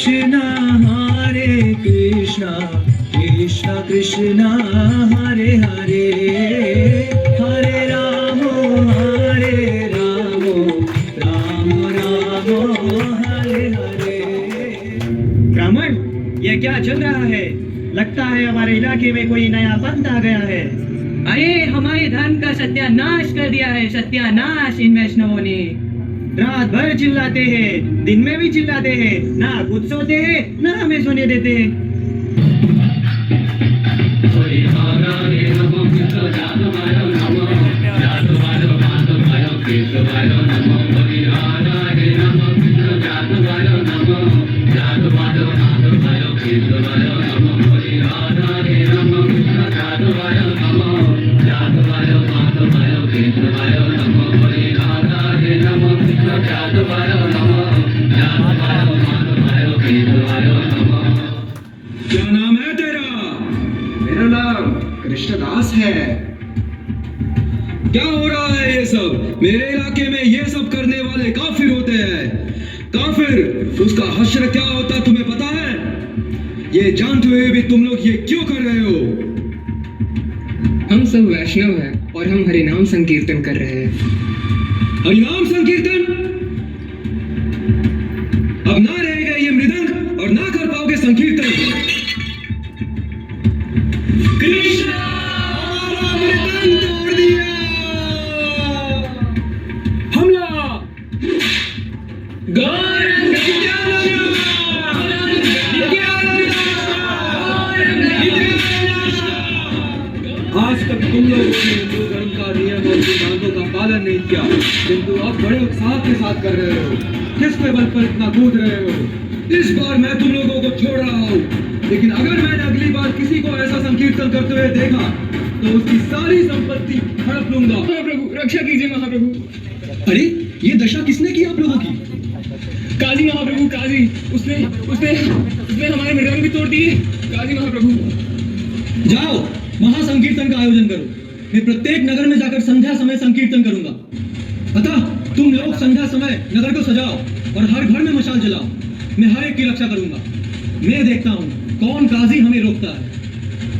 कृष्णा हरे कृष्णा कृष्णा कृष्णा हरे हरे हरे राम राम राम हरे हरे। ब्राह्मण, ये क्या चल रहा है? लगता है हमारे इलाके में कोई नया पंथ आ गया है। अरे हमारे धर्म का सत्यानाश कर दिया है, सत्यानाश इन वैष्णवों ने। रात भर चिल्लाते हैं, दिन में भी चिल्लाते हैं, ना खुद सोते हैं ना हमें सोने देते हैं। क्या नाम है तेरा? मेरा नाम कृष्णदास है। क्या हो रहा है ये सब? मेरे इलाके में ये सब करने वाले काफिर होते हैं। काफिर, उसका हश्र क्या होता तुम्हें पता है? ये जानते हुए भी तुम लोग ये क्यों कर रहे हो? हम सब वैष्णव हैं और हम हरिनाम संकीर्तन कर रहे हैं। हरिनाम संकीर्तन? अब ना रहेगा ये मृदंग और ना कर पाओगे संकीर्तन। कृष्णा, हमारा मृदंग तोड़ दिया। हमला! गौरंग आज तक तुम लोगों ने हिंदू धर्म का नियम और सिद्धांतों का पालन नहीं किया, किंतु अब बड़े उत्साह के साथ कर रहे हो। किस पे बल पर इतना कूद रहे हो? इस बार मैं तुम लोगों को छोड़ रहा हूँ, लेकिन अगर मैंने अगली बार किसी को ऐसा संकीर्तन करते हुए देखा तो उसकी सारी संपत्ति हड़प लूंगा। महाप्रभु रक्षा कीजिए महाप्रभु। अरे ये दशा किसने की आप लोगों की? काजी महाप्रभु, काजी। उसने उसने उसने हमारे मृदंग भी तोड़ दिए। काजी महाप्रभु। जाओ, महासंकीर्तन का आयोजन करो। मैं प्रत्येक नगर में जाकर संध्या समय संकीर्तन करूंगा। अतः तुम लोग संध्या समय नगर को सजाओ और हर घर में मशाल जलाओ। मैं हर एक की रक्षा करूंगा। मैं देखता हूँ कौन काजी हमें रोकता है।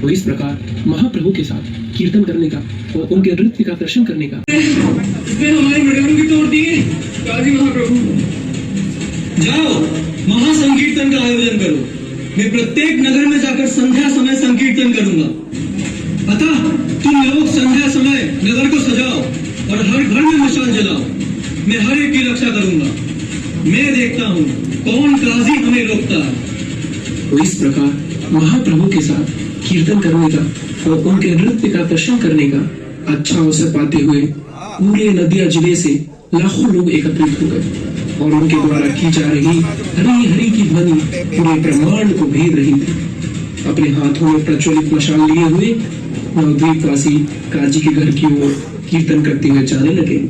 तो इस प्रकार महाप्रभु के साथ कीर्तन करने का और उनके नृत्य का दर्शन करने का उसने हमारे मृदंग भी तोड़ दिए। काजी महाप्रभु। जाओ, महासंकीर्तन का आयोजन करो। मैं प्रत्येक नगर में जाकर संध्या समय संकीर्तन करूंगा। अतः तुम लोग संध्या समय नगर को सजाओ और हर घर में मशाल जलाओ। मैं हर एक की रक्षा करूंगा। मैं देखता हूँ कौन काजी हमें रोकता है। तो इस प्रकार महाप्रभु के साथ कीर्तन करने का और उनके नृत्य का दर्शन करने का अच्छा अवसर पाते हुए पूरे नदिया जिले से लाखों लोग एकत्रित हो गए और उनके द्वारा की जा रही हरि हरि की ध्वनि पूरे ब्रह्मांड को भेद रही थी। अपने हाथों में प्रज्वलित मशाल लिए हुए नवद्वीपवासी काजी के घर की ओर कीर्तन करते हुए जाने लगे।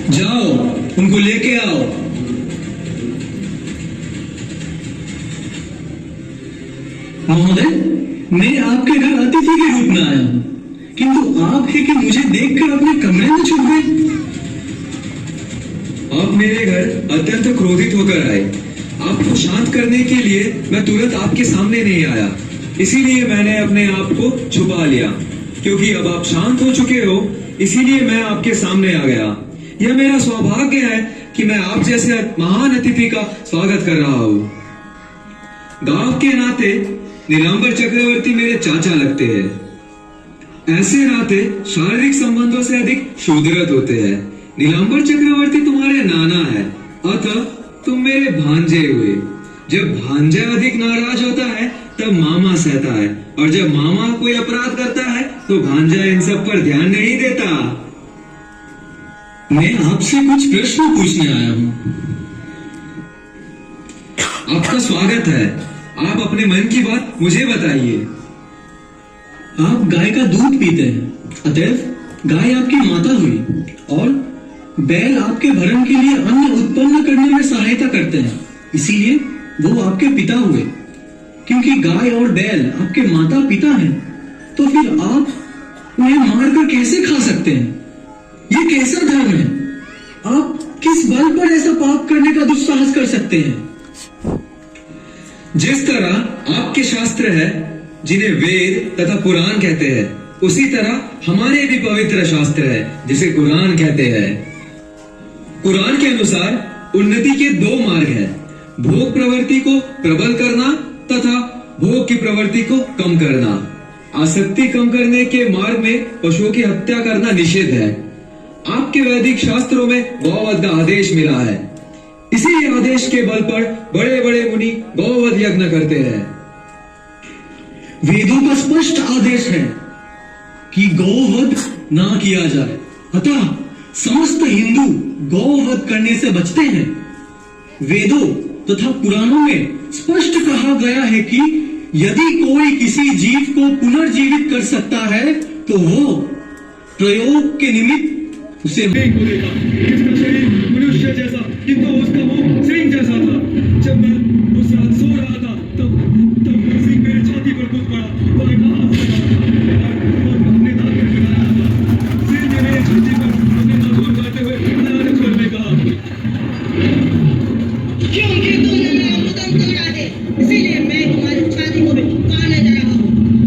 जाओ, उनको लेके आओ। महोदय, मैं आपके घर अतिथि के रूप में आया हूँ, किंतु आप है कि मुझे देखकर अपने कमरे में छुप गए। आप मेरे घर अत्यंत क्रोधित होकर आए। आपको शांत करने के लिए मैं तुरंत आपके सामने नहीं आया, इसीलिए मैंने अपने आप को छुपा लिया। क्योंकि अब आप शांत हो चुके हो, इसीलिए मैं आपके सामने आ गया। यह मेरा सौभाग्य है कि मैं आप जैसे महान अतिथि का स्वागत कर रहा हूँ। गांव के नाते नीलांबर चक्रवर्ती मेरे चाचा लगते हैं। ऐसे नाते शारीरिक संबंधों से अधिक शोधरत होते हैं। नीलांबर चक्रवर्ती तुम्हारे नाना है, अतः तुम मेरे भांजे हुए। जब भांजा अधिक नाराज होता है तब मामा सहता है, और जब मामा कोई अपराध करता है तो भांजा इन सब पर ध्यान नहीं देता। मैं आपसे कुछ प्रश्न पूछने आया हूँ। आपका स्वागत है। आप अपने मन की बात मुझे बताइए। आप गाय का दूध पीते हैं, अतएव गाय आपकी माता हुई, और बैल आपके भरण के लिए अन्न उत्पन्न करने में सहायता करते हैं, इसीलिए वो आपके पिता हुए। क्योंकि गाय और बैल आपके माता पिता हैं, तो फिर आप उन्हें मारकर कैसे खा सकते हैं? ये कैसा धर्म है? आप किस बल पर ऐसा पाप करने का दुस्साहस कर सकते हैं? जिस तरह आपके शास्त्र है जिन्हें वेद तथा पुराण कहते हैं, उसी तरह हमारे भी पवित्र शास्त्र है जिसे कुरान कहते हैं। कुरान के अनुसार उन्नति के दो मार्ग हैं, भोग प्रवृत्ति को प्रबल करना तथा भोग की प्रवृत्ति को कम करना। आसक्ति कम करने के मार्ग में पशुओं की हत्या करना निषेध है। आपके वैदिक शास्त्रों में गौवध का आदेश मिला है, इसी आदेश के बल पर बड़े बड़े मुनि गौवध यज्ञ करते हैं। वेदों का स्पष्ट आदेश है कि गौवध ना किया जाए, अतः समस्त हिंदू गौवध करने से बचते हैं। वेदों तथा पुराणों में स्पष्ट कहा गया है कि यदि कोई किसी जीव को पुनर्जीवित कर सकता है तो वो प्रयोग के निमित्त उसे सिंह को देखा, जिसका शरीर मनुष्य जैसा किंतु उसका मुंह सिंह जैसा था। जब मैं उस रात सो रहा था तब सिंह मेरे छाती पर कूद पड़ा और कहा और अपने दांत पर गिराया था। सिंह ने मेरे छाती पर अपने दांत मारते हुए भयानक स्वर में कहा, क्योंकि तुमने मेरा उद्यम तोड़ा है, इसीलिए मैं तुम्हारी छाती को भी काटने जा रहा हूँ।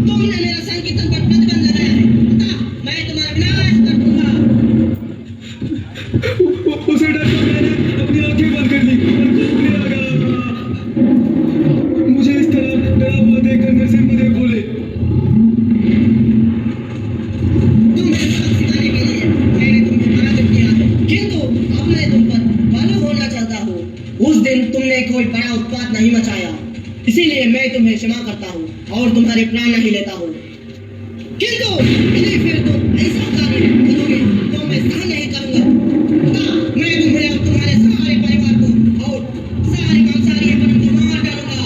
तुमने मेरा संकीर्तन पर प्रतिबंध लगाया है, अतः मैं तुम्हारा विनाश कर दूंगा। उसे डरकर मैंने अपनी आंखें बंद कर ली और कूदने लगा। मुझे इस तरह डरा हुआ देखकर नरसिम्हदेव बोले, तुम्हें सबक सिखाने के लिए मैंने तुमको पराजित किया है, किंतु अब मैं तुम पर बल होना चाहता हूँ। उस दिन तुमने कोई बड़ा उत्पात नहीं मचाया, इसीलिए मैं तुम्हें क्षमा करता हूँ और तुम्हारे प्राण नहीं लेता हूँ। किंतु यदि फिर तुम ऐसा कार्य करोगे तो मैं सहन नहीं करूंगा। मैं तुम्हें और तुम्हारे सारे परिवार को और सारे मांसाहारी को मार डालूंगा।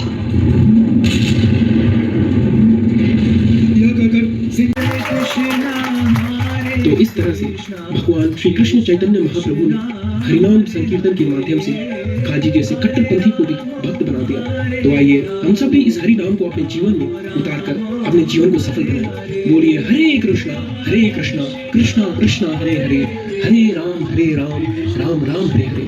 यह कहकर सिंह तो इस तरह से भगवान श्री कृष्ण चैतन्य महाप्रभु ने हरिनाम संकीर्तन के माध्यम से काजी जैसे कट्टरपंथी को भी भक्त बना दिया। तो आइए हम सब भी इस हरि नाम को अपने जीवन में उतारकर अपने जीवन को सफल बनाएं। बोलिए हरे कृष्णा कृष्णा कृष्णा हरे हरे, हरे राम राम राम हरे हरे।